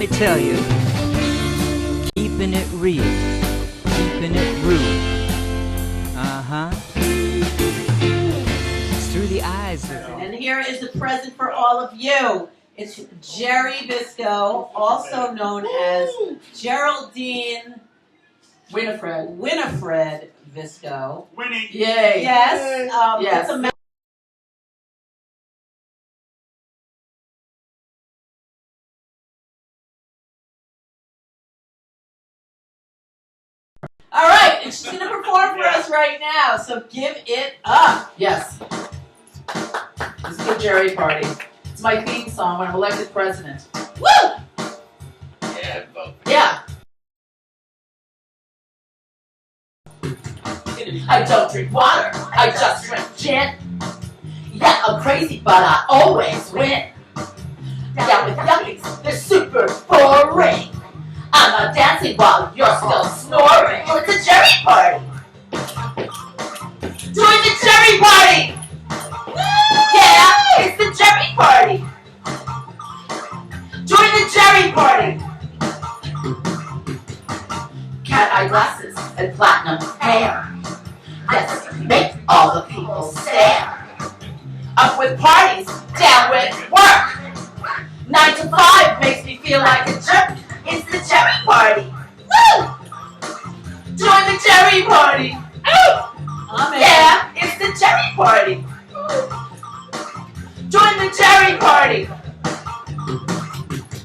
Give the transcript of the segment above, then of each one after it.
me tell you, keeping it real, keeping it rude. It's through the eyes of... And here is a present for all of you. It's GeRRy ViScO, also known as Geraldine Winifred ViScO. Winning. Yay. Yes. Yes. It's a All right, and she's going to perform for us right now, so give it up. Yes. This is the GeRRy party. It's my theme song when I'm elected president. Woo! Yeah, vote. Yeah. I don't drink water, I just drink gin. Yeah, I'm crazy, but I always win. Down with yuppies, they're super boring. I'm not dancing while you're still snoring. Oh, it's a GeRRy party. Join the GeRRy party. Yeah, it's the GeRRy party. Join the GeRRy party. Cat eye glasses and platinum hair. Let's make all the people stare. Up with parties, down with work. 9 to 5 makes me feel like a jerk. It's the GeRRy party. Woo! Join the GeRRy party. Yeah, it's the GeRRy party. Join the GeRRy party.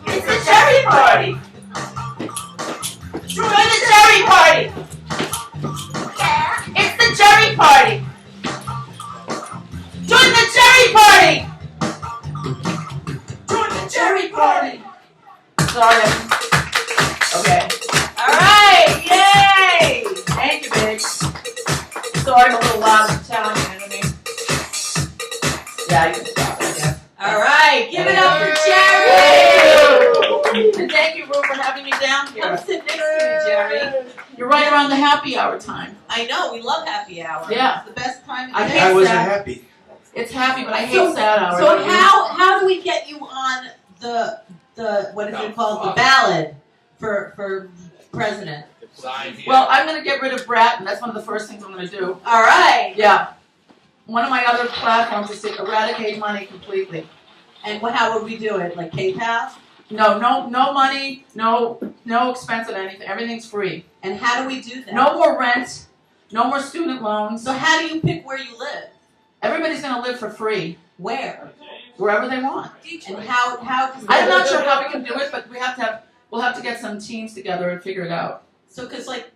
It's the GeRRy party. Join the GeRRy party. Yeah, it's the GeRRy party. Join the GeRRy party. Join the GeRRy party. Sorry. Okay. All right. Yay! Thank you, bitch. Sorry, I'm a little loud and telling you. I mean, yeah, you can stop. Yeah. All right, give it up for GeRRy. And thank you, Ru, for having me down Come here. sit next to me, GeRRy. You're right around the happy hour time. I know, we love happy hour. Yeah. It's the best time I of hate day. I wasn't that. happy. It's happy, but I hate So- sad hour. So how do we get you on the what is it called, the ballot for president? Well, I'm going to get rid of Bratton. That's one of the first things I'm going to do. All right. Yeah. One of my other platforms is to eradicate money completely. And how would we do it? Like PayPal? No money, no expense of anything. Everything's free. And how do we do that? No more rent, no more student loans. So how do you pick where you live? Everybody's going to live for free Where? wherever they want. And how does I'm not sure how we can do it, but we'll have to get some teams together and figure it out. So, because like,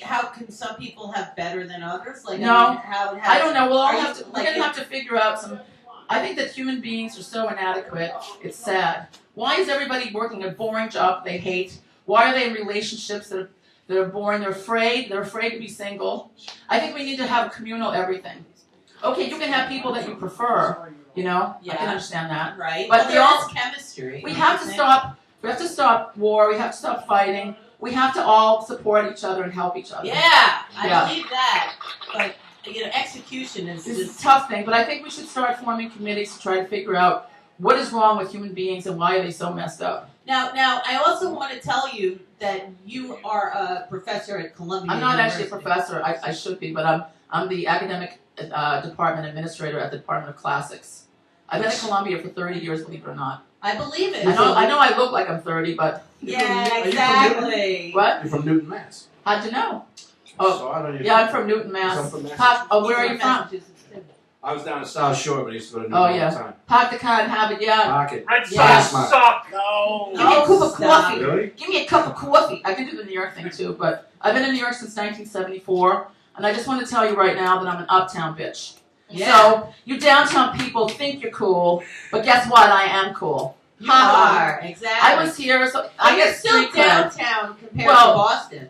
how can some people have better than others? Like, No. I mean, how I don't know. We'll all are have you, to. like, We're gonna have to figure out some. I think that human beings are so inadequate. It's sad. Why is everybody working a boring job they hate? Why are they in relationships that are boring? They're afraid. They're afraid to be single. I think we need to have communal everything. Okay, you can have people that you prefer. You know, I can Yeah. understand that. right? But But we there all- is chemistry. We have to stop. We have to stop war. We have to stop fighting. We have to all support each other and help each other. Yeah, I Yeah. believe that. But execution is This is just a tough thing, but I think we should start forming committees to try to figure out what is wrong with human beings and why are they so messed up. Now, I also want to tell you that you are a professor at Columbia I'm not actually a University. professor. I should be, but I'm the academic department administrator at the Department of Classics. I've been at Columbia for 30 years, believe it or not. I believe it. I know I look like I'm 30, but Yeah, Are you from exactly. what? You're from Newton, Mass. How'd you know? Oh, So I don't even. yeah, I'm from Newton, Mass. I'm from Mass. Pop, where are you from? Massachusetts. I was down at South Shore, but I used to go to Newton Oh, all yeah. the time. Pop the kind, have it, yeah. Pocket. Red Yeah. Sox suck. No. Give me a cup of stop. coffee. Really? Give me a cup of coffee. I can do the New York thing too, but I've been in New York since 1974, and I just want to tell you right now that I'm an uptown bitch. Yeah. So, you downtown people think you're cool, but guess what? I am cool. You are, exactly. I was here, so But I you're get still street cred. downtown compared Well, to Boston.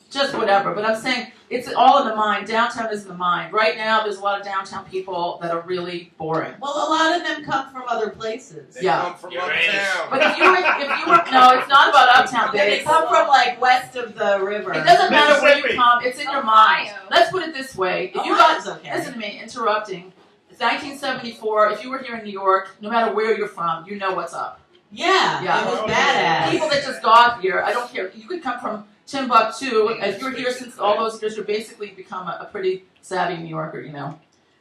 Just whatever, but I'm saying it's all in the mind. Downtown is in the mind. Right now, there's a lot of downtown people that are really boring. Well, a lot of them come from other places. They Yeah. come from You're uptown. But if you were, no, it's not about uptown, They babe. come from like west of the river. It doesn't matter where you Mississippi. come, it's in your mind. Ohio. Let's put it this way. If you Ohio's got, okay. listen to me, interrupting. It's 1974, if you were here in New York, no matter where you're from, you know what's up. Yeah, Yeah. it was badass. People that just got here, I don't care. You could come from Timbuktu. If you're here since all those years, you're basically become a pretty savvy New Yorker, you know.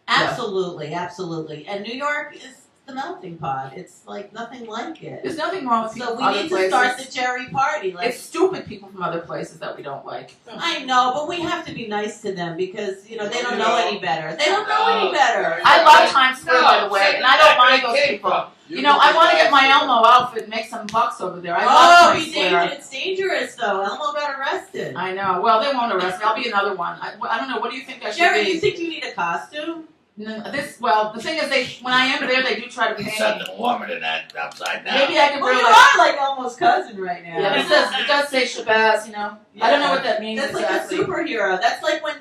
Absolutely, absolutely. And New York is the melting pot. It's like nothing like it. There's nothing wrong with people So from we other need places. to start the GeRRy party. It's stupid people from other places that we don't like. I know, but we have to be nice to them because, you know, they don't know any better. They don't know any better. I love Times Square, by the way, and I don't mind those people. You know, I want to get my Elmo outfit and make some bucks over there. I love Times Square. It's dangerous though. Elmo got arrested. I know. Well, they won't arrest me. I'll be another one. I don't know. What do you think I should GeRRy, be? you think you need a costume? No, the thing is, when I am there, they do try to pay It's me. something warmer than that outside now. Maybe I can Well, wear you like. are like Elmo's cousin right now. Yeah, it does say Shabazz, you know. I don't know what that means That's exactly. like a superhero. That's like when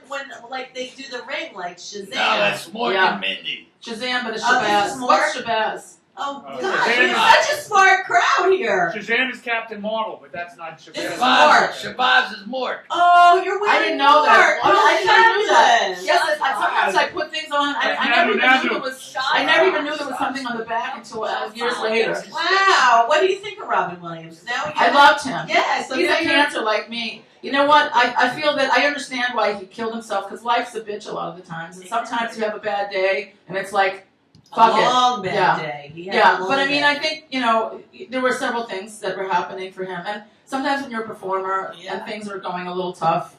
like they do the ring, like Shazam. No, that's more Yeah. than Mindy. Shazam, but a Oh, this Shabazz. is more- What's Shabazz? Oh Oh, gosh, Shazam. you're such a smart crowd here. Shazam is Captain Marvel, but that's not This Shazam. is Mark. Shabazz is Mort. Oh, you're wearing I didn't know that. Mark. Oh, I didn't know that. fabulous. Yes, sometimes I put things on. I never even knew there was something on the back until years later. Wow, what do you think of Robin Williams? Now you I loved him. Yeah, so He's a now you're cancer like me. You know what? I feel that I understand why he killed himself because life's a bitch a lot of the times, and sometimes you have a bad day, and it's like, fuck a it. long bad Yeah. day. He had a Yeah, long but I mean, day. I think, you know, there were several things that were happening for him. And sometimes when you're a performer Yeah. and things are going a little tough,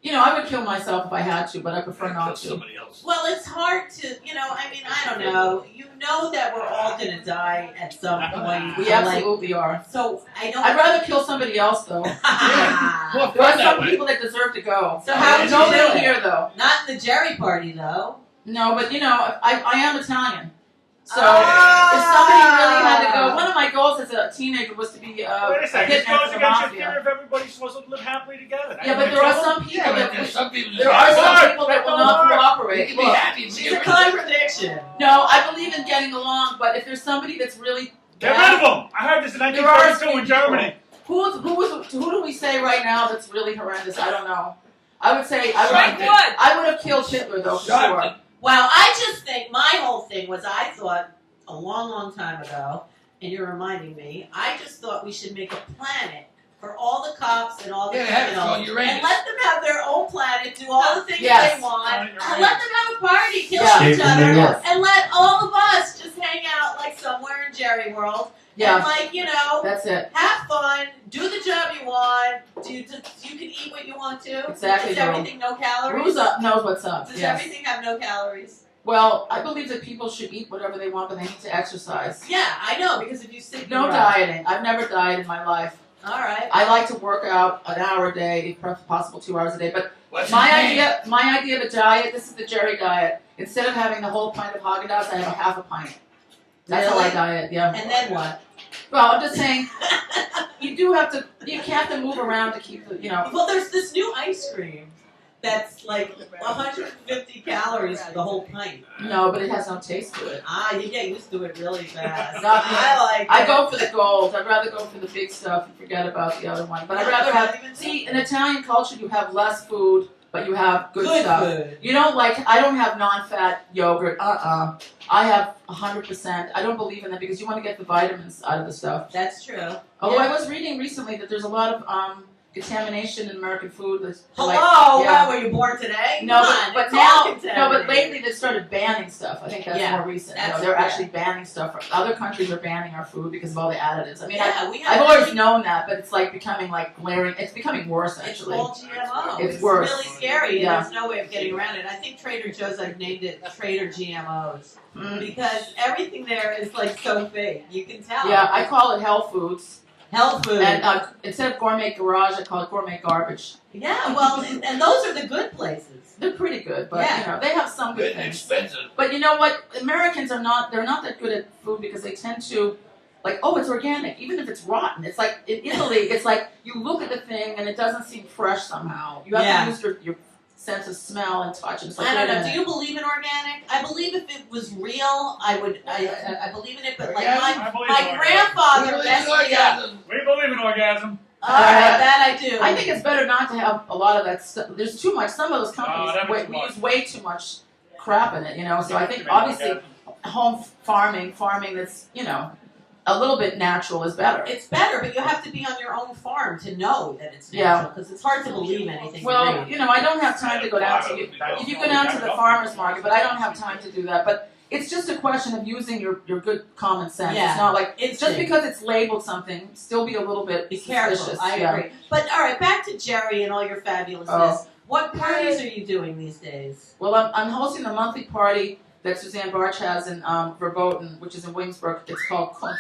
you know, I would kill myself if I had to, but I prefer not to. Somebody else. Well, it's hard to, you know, I mean, I don't know. You know that we're all going to die at some point. We So, like, absolutely are. so I don't. I'd rather kill somebody else, though. More There fun are that some way. people that deserve to go. So how would you Nobody do it? here, though. Not in the GeRRy party, though. No, but, you know, I am Italian. So Ah. if somebody really had to go, one of my goals as a teenager was to be Wait a second, this hitman goes for the against your theory mafia. if everybody's supposed to live happily together. Yeah, but there are some people Yeah, but that there's some people there are some Mark, people that will that not don't work. You cooperate. can be Look, happy. She's a contradiction. no, I believe in getting along, but if there's somebody that's really Get rid of them! I heard this in There are 1932 in Germany. who do we say right now that's really horrendous? I don't know. I would say Right. I would have killed Hitler though for Shut sure. up. Well, I just think my whole thing was I thought a long, long time ago, and you're reminding me, I just thought we should make a planet for all the cops and all the Yeah, have it criminals. called Uranus. And let them have their own planet, do all the things Yes. they want, Oh, and Uranus. let them have a party, kill Yeah. each Escape from New other, York. and let all of us just hang out like somewhere in GeRRy World. And Yeah, like, you know, that's it. have fun, do the job you want, you can eat what you want to. Exactly, Is girl. everything no calories? Who's up knows what's up. Does Yes. everything have no calories? Well, I believe that people should eat whatever they want, but they need to exercise. Yeah, I know, because if you sit No dieting. I've never dieted in my life. Alright. I like to work out an hour a day, if possible 2 hours a day. But What's my his name? idea of a diet, this is the GeRRy diet. Instead of having the whole pint of Haagen-Dazs, I have a half a pint. That's how I Really? diet. Yeah. And then what? Well, I'm just saying, you have to move around to keep the, you know. Well, there's this new ice cream that's like 150 calories for the whole pint. No, but it has no taste to it. Ah, you get used to it really fast. Not me. I like I it. go for the gold. I'd rather go for the big stuff and forget about the other one. But I'd rather have, see, in Italian culture, you have less food, but you have good stuff. food. You don't I don't have non-fat yogurt. I have 100%. I don't believe in that because you want to get the vitamins out of the stuff. That's true. Although Yeah. I was reading recently that there's a lot of contamination in American food. That's Hello, yeah. wow, were you born today? No, Come on, but it's now, all no, but contaminated. lately they started banning stuff. I think that's Yeah, more recent. that's- They're yeah. actually banning stuff. Other countries are banning our food because of all the additives. I mean, Yeah, we I've have always really- known that, but it's like becoming like glaring. It's becoming worse It's actually. all GMO. It's worse. really scary, and Yeah. there's no way of getting around it. I think Trader Joe's, I've named it Trader GMOs. Mm. Because everything there is like so fake. You can tell. Yeah, I call it health foods, Health food. and instead of gourmet garage, I call it gourmet garbage. Yeah, well, and those are the good places. They're pretty good, but Yeah. you know they have some good Good and things. expensive. But you know what? Americans are not. They're not that good at food because they tend to, like, oh, it's organic, even if it's rotten. It's like in Italy, it's like you look at the thing and it doesn't seem fresh somehow. You have Yeah. to use your sense of smell and touch. And it's like, I don't wait a know. Do minute. you believe in organic? I believe if it was real, I would. I believe in it. But like Orgasm? I believe my in orgasm. grandfather messed me up. orgasm. We believe in orgasm. All right, that I do. I think it's better not to have a lot of that stuff. There's too much. Some of those that'd companies be too we much. use way too much crap in it. You know, so I think Too many obviously orgasms. home farming that's a little bit natural is better. It's better, but you have to be on your own farm to know that it's Yeah. natural, because it's hard to believe anything you Well, read. you know, I don't have time to go down to you. If you go down to the farmer's market, but I don't have time to do that. But it's just a question of using your good common sense. Yeah. It's not like It's just because it's labeled something, still be a little bit Be careful. suspicious. I Yeah. agree. But all right, back to GeRRy and all your fabulousness. Oh. What parties are you doing these days? Well, I'm hosting the monthly party that Suzanne Barch has in Verboten, which is in Williamsburg. It's called Kunst,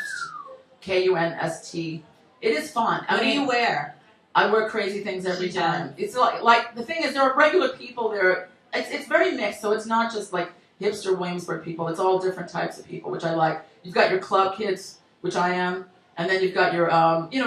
Kunst. It is fun. What do you wear? I wear crazy things every She does. time. It's like the thing is, there are regular people there. It's very mixed, so it's not just like hipster Williamsburg people. It's all different types of people, which I like. You've got your club kids, which I am, and then you've got your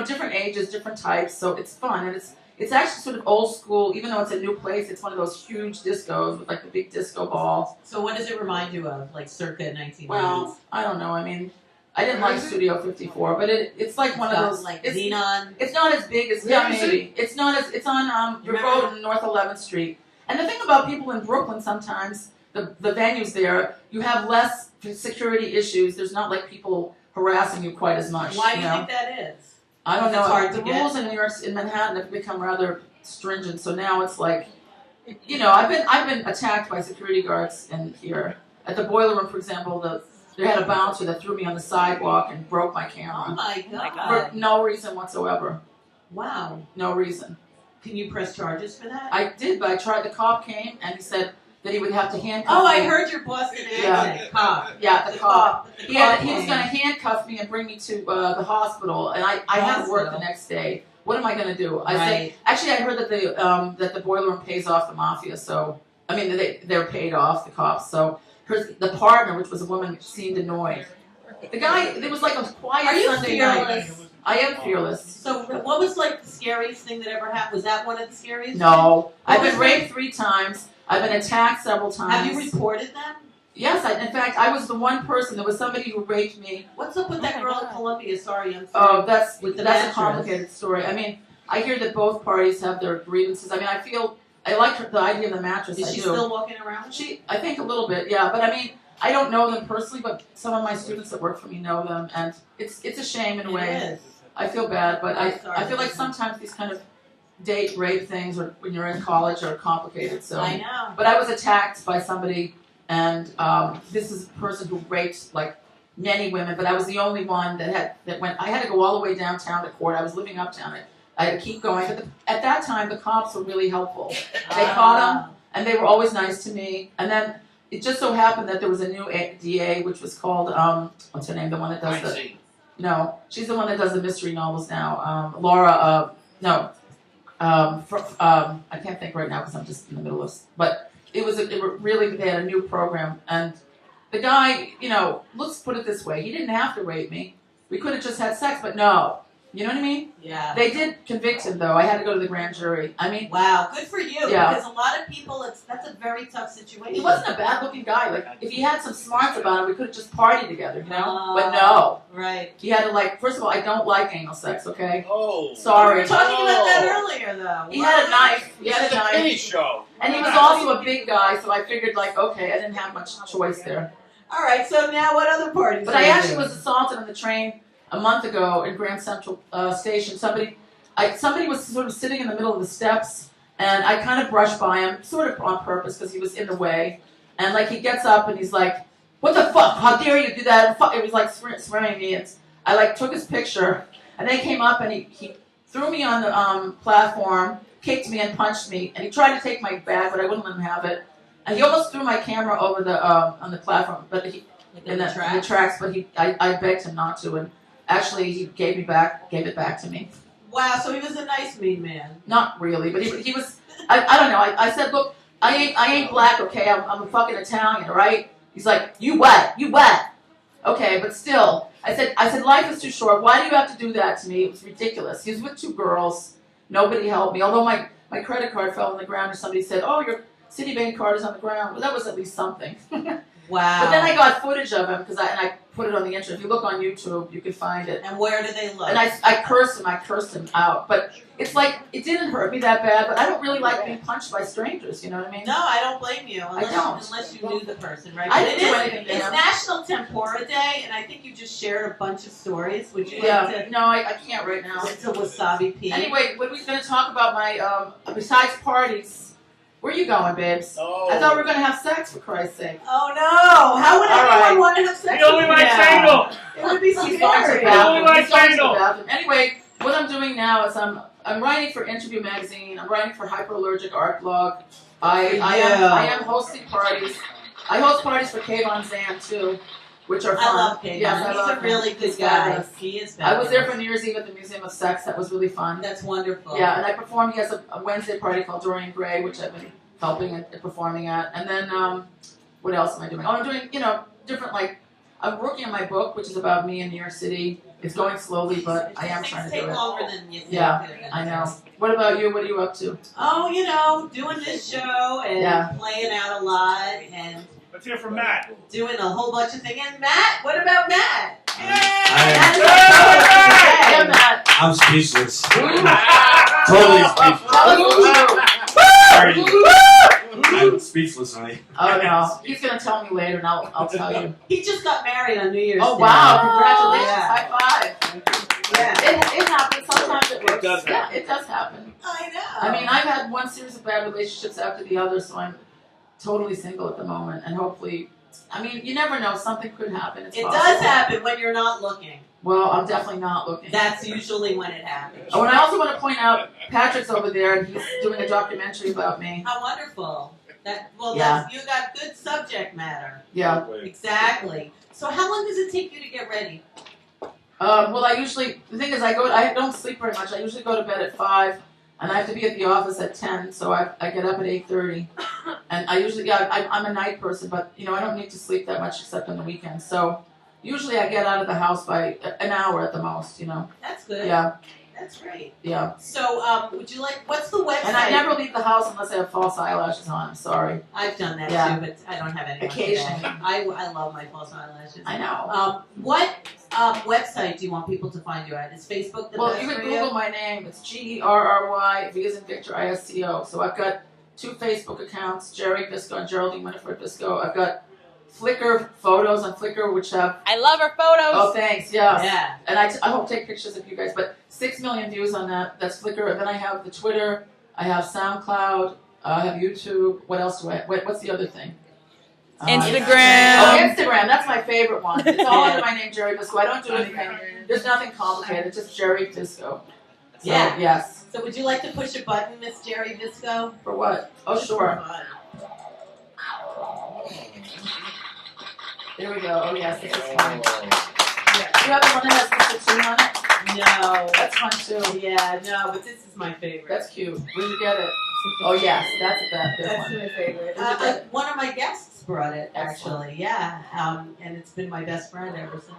different ages, different types. So it's fun, and it's actually sort of old school. Even though it's a new place, it's one of those huge discos with like the big disco ball. So what does it remind you of, like circa 1990s? Well, I don't know. I mean, I didn't like Studio 54, but it's like one of those like it's, Xenon. It's not as big as Where is maybe. It's not as it's on Remember- Verboten, North 11th Street. And the thing about people in Brooklyn, sometimes the venues there, you have less security issues. There's not like people harassing you quite as much. Why do you know? think that is? I don't It's know. hard The to get. rules in New York, in Manhattan, have become rather stringent. So now it's like, I've been attacked by security guards in here. At the boiler room, for example, they had a bouncer that threw me on the sidewalk and broke my Oh camera my my god. for no reason whatsoever. Wow. No reason. Can you press charges for that? I did, but I tried. The cop came and he said that he would have to handcuff Oh, me. I heard your Boston accent. Cop. Yeah, the cop. The He cop was came. going to handcuff me and bring me to the hospital, and I had to work the Hospital. next day. What am I going to do? I said, Right. actually, I heard that the boiler room pays off the mafia, so I mean they're paid off, the cops. So the partner, which was a woman, seemed annoyed. The guy, there was like a quiet Are you Sunday night. fearless? I am fearless. So what was like the scariest thing that ever happened? Was that one of the scariest? No, I've was been that? raped 3 times. I've been attacked several times. Have you reported them? Yes, in fact, I was the one person. There was somebody who raped me. What's up with Oh that my girl in God. Columbia? Sorry, I'm Oh, sorry. that's With the a mattress. complicated story. I mean, I hear that both parties have their grievances. I mean, I like the idea of the mattress. Is I she do. still walking around? I think a little bit, yeah. But I mean, I don't know them personally, but some of my students that work for me know them, and it's a shame in a It way. is. I feel bad, but I'm sorry. I feel like sometimes these kind of date rape things, or when you're in college, are complicated. So. I know. But I was attacked by somebody, and this is a person who raped like many women, but I was the only one that went. I had to go all the way downtown to court. I was living uptown. I had to keep going. But at that time, the cops were really helpful. They caught him, and they were always nice to me. And then it just so happened that there was a new DA, which was called what's her name? The one that does the no, she's the one that does the mystery novels now. Laura. I can't think right now because I'm just in the middle of. But it really they had a new program, and the guy, let's put it this way: he didn't have to rape me. We could have just had sex, but no. You know what I mean? Yeah. They did convict him, though. I had to go to the grand jury. I mean, Wow, good for you. Yeah. Because a lot of people, that's a very tough situation. he wasn't a bad-looking guy. Like, if he had some smarts about him, we could have just partied together, Oh. But no. Right. He had to, first of all, I don't like anal sex, okay? Oh. Sorry. We were talking about that earlier, though. He had a knife. He This had is a a penny knife. show. And he was also a big guy, so I figured, okay, I didn't have much choice there. All right, so now what other parties But are I you actually doing? was assaulted on the train a month ago in Grand Central Station. Somebody was sort of sitting in the middle of the steps, and I kind of brushed by him, sort of on purpose, because he was in the way. And he gets up and he's like, "What the fuck? How dare you do that?" And it was like swearing at me. And I took his picture, and then he came up and he threw me on the platform, kicked me and punched me, and he tried to take my bag, but I wouldn't let him have it. And he almost threw my camera over the on the platform, but he. Like In in the track? tracks, but I begged him not to, and actually he gave it back to me. Wow, so he was a nice mean man. Not really, but he was. I don't know. I said, look, I ain't black, okay? I'm a fucking Italian, right? He's like, you what? Okay, but still, I said, life is too short. Why do you have to do that to me? It was ridiculous. He was with 2 girls. Nobody helped me. Although my credit card fell on the ground, and somebody said, oh, your Citibank card is on the ground. Well, that was at least something. Wow. But then I got footage of him because I put it on the internet. If you look on YouTube, you can find it. And where do they look? And I cursed him out. But it's like, it didn't hurt me that bad, but I don't really like being punched by strangers, you know what I mean? No, I don't blame you. Unless, don't. Unless you knew the person, right? I But didn't it do is- anything to It's him. National Tempura Day, and I think you just shared a bunch of stories. Would you like Yeah, to no, I can't right now. get to Wasabi Pete? Anyway, what we're going to talk about besides parties, where are you going, babes? Oh. I thought we were going to have sex, for Christ's sake. Oh no! How would All anyone right. want to have sex He only with you likes now? anal. It would be He's going to the scary. bathroom. like He's going to the anal. bathroom. Anyway, what I'm doing now is I'm writing for Interview Magazine. I'm writing for Hyperallergic Art Blog. I am hosting parties. I host parties for Kayvon Zan too, which are fun. I love Kayvon. Yes, I He's love a him. really good He's guy. fabulous. He is I was there fabulous. for New Year's Eve at the Museum of Sex. That was really fun. That's wonderful. Yeah, and I performed. He has a Wednesday party called Dorian Gray, which I've been helping and performing at. And then, what else am I doing? Oh, I'm doing, different, I'm working on my book, which is about me in New York City. It's going slowly, but I am trying to Things do take it. longer than you think. Yeah, I know. What about you? What are you up to? Oh, doing this show and Yeah. playing out a lot and Let's hear from Matt. doing a whole bunch of things. And Matt, what about Matt? I- Yeah, Matt. I'm speechless. Totally Tell us speechless. who. I'm speechless, honey. Oh no, he's gonna tell me later, and I'll tell you. He just got married on New Year's Oh Day. wow! Congratulations! Yeah. High five. Yeah. It happens. Sometimes it works. does Yeah, it does happen. I know. I mean, I've had one series of bad relationships after the other, so I'm totally single at the moment, and hopefully, I mean, you never know. Something could happen. It's it possible. does happen when you're not looking. Well, I'm definitely not looking. That's usually when it happens. Oh, and I also want to point out, Patrick's over there, and he's doing a documentary about me. How wonderful. Yeah. You got good subject matter. Yeah. Exactly. So how long does it take you to get ready? Well, the thing is, I don't sleep very much. I usually go to bed at 5, and I have to be at the office at 10, so I get up at 8:30. And I usually, I'm a night person, but, I don't need to sleep that much except on the weekends. So usually I get out of the house by an hour at the most, That's good. Yeah, That's great. yeah. So, would you what's the website? And I never leave the house unless I have false eyelashes on. I'm sorry. I've done that Yeah. too, but I don't have any. on Occasionally. today. I love my false eyelashes. I know. What website do you want people to find you at? Is Facebook the Well, best you for can Google my name. It's GeRRy, V as in Victor, ISCO. So I've got 2 Facebook accounts, GeRRy ViScO and Geraldine Winifred ViScO. I've got Flickr photos on Flickr, which have... I love her photos. Oh, thanks, yeah. Yeah. And I hope to take pictures of you guys, but 6 million views on that. That's Flickr. And then I have the Twitter. I have SoundCloud. I have YouTube. What else do I have? What's the other thing? Instagram. Oh, Instagram. That's my favorite one. It's all under my name, GeRRy ViScO. I don't do anything. There's nothing complicated. It's just GeRRy ViScO. So, Yeah. Yes. So would you like to push a button, Miss GeRRy ViScO? For what? Oh, sure. There we go. Oh, yes. This is fun. You have the one that has Mr. 2 on it? No. That's fun, too. Yeah, no, but this is my favorite. That's cute. Where did you get it? Oh, yes. That's a good That's one. my favorite. One of my guests brought it, actually. Yeah. And it's been my best friend ever since.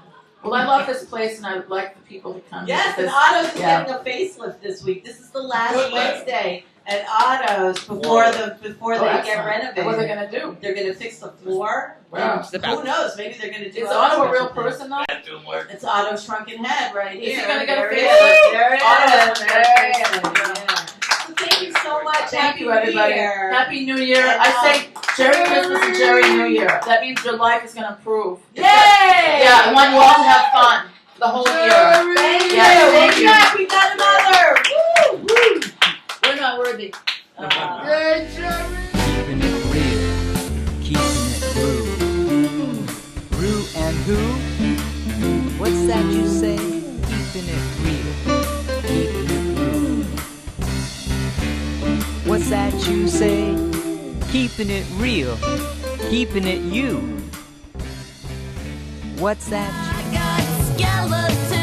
Well, I love this place, and I like the people that come Yes, here. and Otto's is yeah. getting a facelift this week. This is the last Wednesday at Otto's before they get excellent. renovated. What are they going to do? They're going to fix the floor. Wow. And who knows? Maybe they're going to do. Is other Otto a real special things. person, though? That didn't work. It's Otto's shrunken head right Is he here. gonna get a There it facelift? is. There it Otto's is. gonna get a There it is. Yeah. So thank you so much. Thank Happy you, everybody. New Year. Happy New Year. I say GeRRy Christmas and GeRRy New Year. That means your life is going to improve. Yay! Yeah, I want you all to have fun the whole year. Thank you. Yeah, thank you. Yeah, we got another. Woo, woo. We're not worthy. Keeping it real. Keeping it real. Rue and who? What's that you say? Keeping it real. Keeping it real. What's that you say? Keeping it real. Keeping it you. What's that? I got skeleton